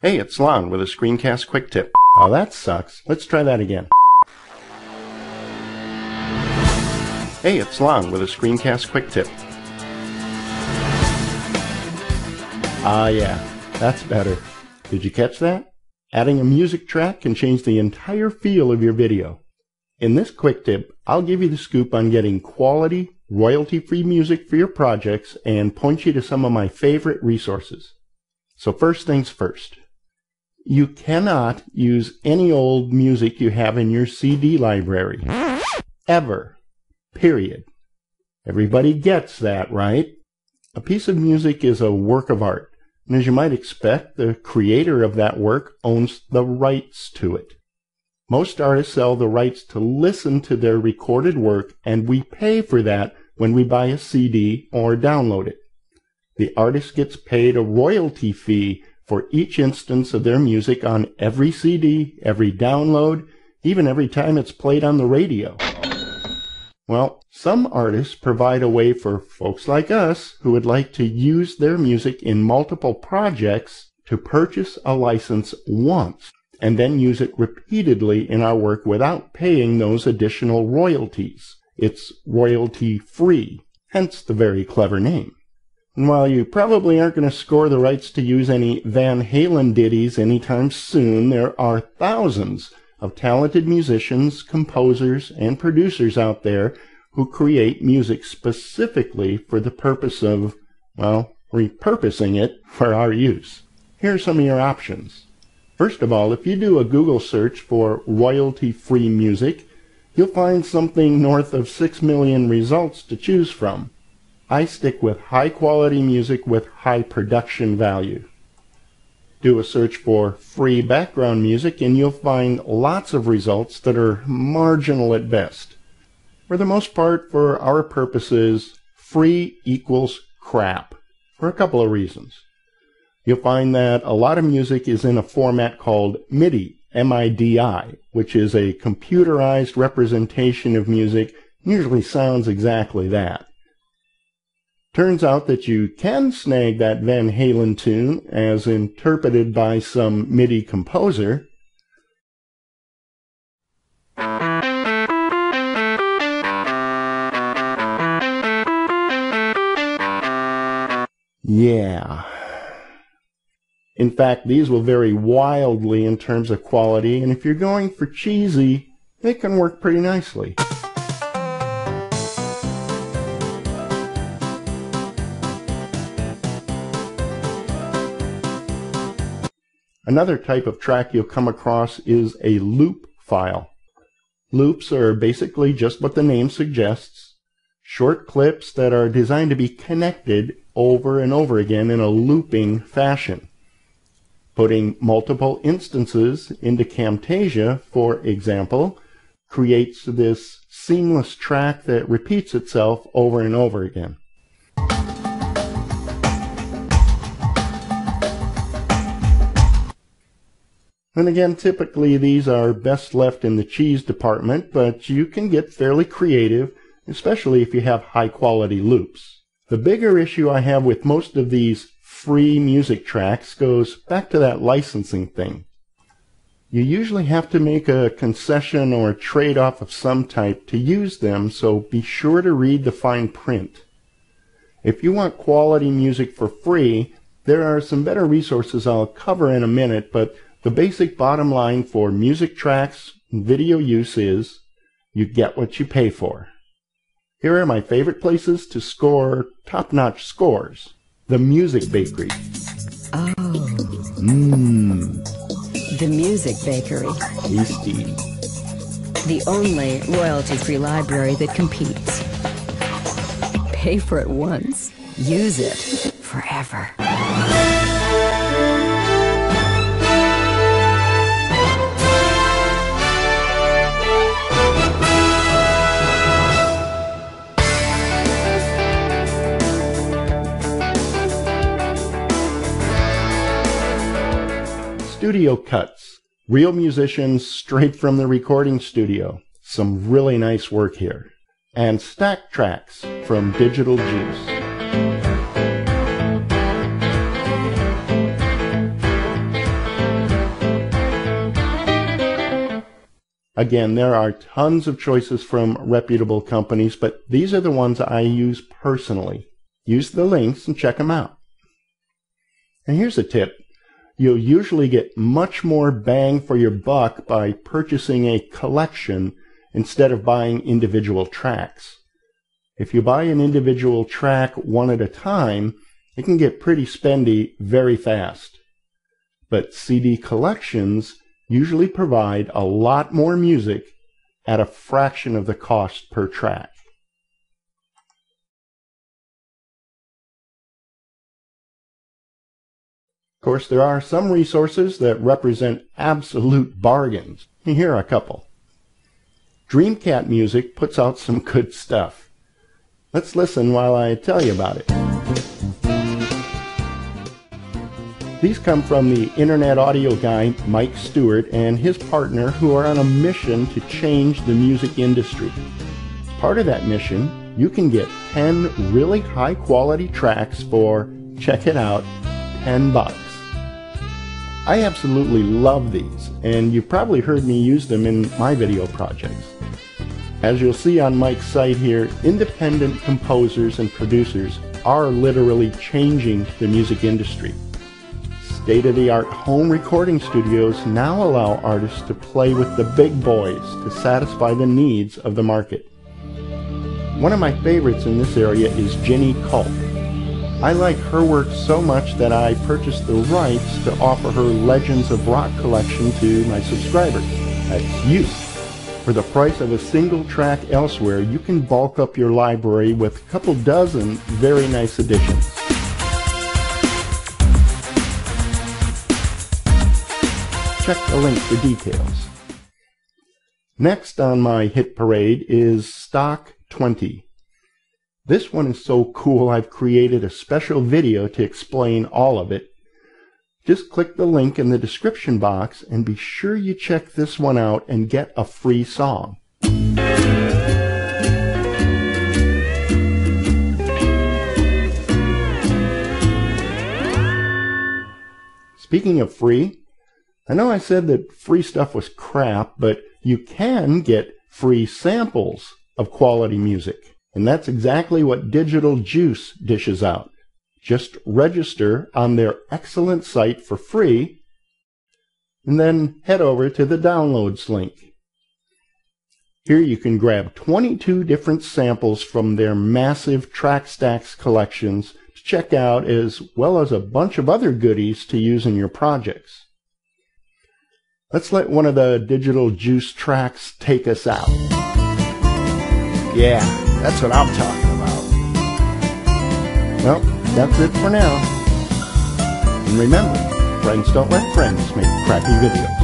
Hey, it's Lon with a screencast quick tip. Oh, that sucks. Let's try that again. Hey, it's Lon with a screencast quick tip. Ah, yeah, that's better. Did you catch that? Adding a music track can change the entire feel of your video. In this quick tip, I'll give you the scoop on getting quality, royalty-free music for your projects and point you to some of my favorite resources. So first things first. You cannot use any old music you have in your CD library. Ever. Period. Everybody gets that, right? A piece of music is a work of art, and as you might expect, the creator of that work owns the rights to it. Most artists sell the rights to listen to their recorded work, and we pay for that when we buy a CD or download it. The artist gets paid a royalty fee for each instance of their music on every CD, every download, even every time it's played on the radio. Well, some artists provide a way for folks like us who would like to use their music in multiple projects to purchase a license once and then use it repeatedly in our work without paying those additional royalties. It's royalty-free, hence the very clever name. And while you probably aren't going to score the rights to use any Van Halen ditties anytime soon, there are thousands of talented musicians, composers, and producers out there who create music specifically for the purpose of, well, repurposing it for our use. Here are some of your options. First of all, if you do a Google search for royalty-free music, you'll find something north of 6 million results to choose from. I stick with high-quality music with high production value. Do a search for free background music and you'll find lots of results that are marginal at best. For the most part, for our purposes, free equals crap, for a couple of reasons. You'll find that a lot of music is in a format called MIDI, M-I-D-I, which is a computerized representation of music, usually sounds exactly that. Turns out that you can snag that Van Halen tune as interpreted by some MIDI composer. Yeah. In fact, these will vary wildly in terms of quality, and if you're going for cheesy, they can work pretty nicely. Another type of track you'll come across is a loop file. Loops are basically just what the name suggests, short clips that are designed to be connected over and over again in a looping fashion. Putting multiple instances into Camtasia, for example, creates this seamless track that repeats itself over and over again. And again, typically these are best left in the cheese department, but you can get fairly creative, especially if you have high-quality loops. The bigger issue I have with most of these free music tracks goes back to that licensing thing. You usually have to make a concession or a trade-off of some type to use them, so be sure to read the fine print. If you want quality music for free, there are some better resources I'll cover in a minute, but the basic bottom line for music tracks and video use is you get what you pay for. Here are my favorite places to score top-notch scores. The Music Bakery. Oh. The Music Bakery. Tasty. The only royalty-free library that competes. Pay for it once. Use it forever. Studio Cuts. Real musicians straight from the recording studio. Some really nice work here. And Stack Tracks from Digital Juice. Again, there are tons of choices from reputable companies, but these are the ones I use personally. Use the links and check them out. And here's a tip. You'll usually get much more bang for your buck by purchasing a collection instead of buying individual tracks. If you buy an individual track one at a time, it can get pretty spendy very fast. But CD collections usually provide a lot more music at a fraction of the cost per track. Of course, there are some resources that represent absolute bargains. Here are a couple. Dreamcat Music puts out some good stuff. Let's listen while I tell you about it. These come from the internet audio guy Mike Stewart and his partner, who are on a mission to change the music industry. As part of that mission, you can get 10 really high quality tracks for, check it out, $10. I absolutely love these, and you've probably heard me use them in my video projects. As you'll see on Mike's site here, independent composers and producers are literally changing the music industry. State-of-the-art home recording studios now allow artists to play with the big boys to satisfy the needs of the market. One of my favorites in this area is Ginny Culp. I like her work so much that I purchased the rights to offer her Legends of Rock collection to my subscribers. That's you. For the price of a single track elsewhere, you can bulk up your library with a couple dozen very nice additions. Check the link for details. Next on my hit parade is Stock 20. This one is so cool I've created a special video to explain all of it. Just click the link in the description box and be sure you check this one out and get a free song. Speaking of free, I know I said that free stuff was crap, but you can get free samples of quality music. And that's exactly what Digital Juice dishes out. Just register on their excellent site for free, and then head over to the downloads link. Here you can grab 22 different samples from their massive track stacks collections to check out, as well as a bunch of other goodies to use in your projects. Let's let one of the Digital Juice tracks take us out. Yeah, that's what I'm talking about. Well, that's it for now. And remember, friends don't let friends make crappy videos.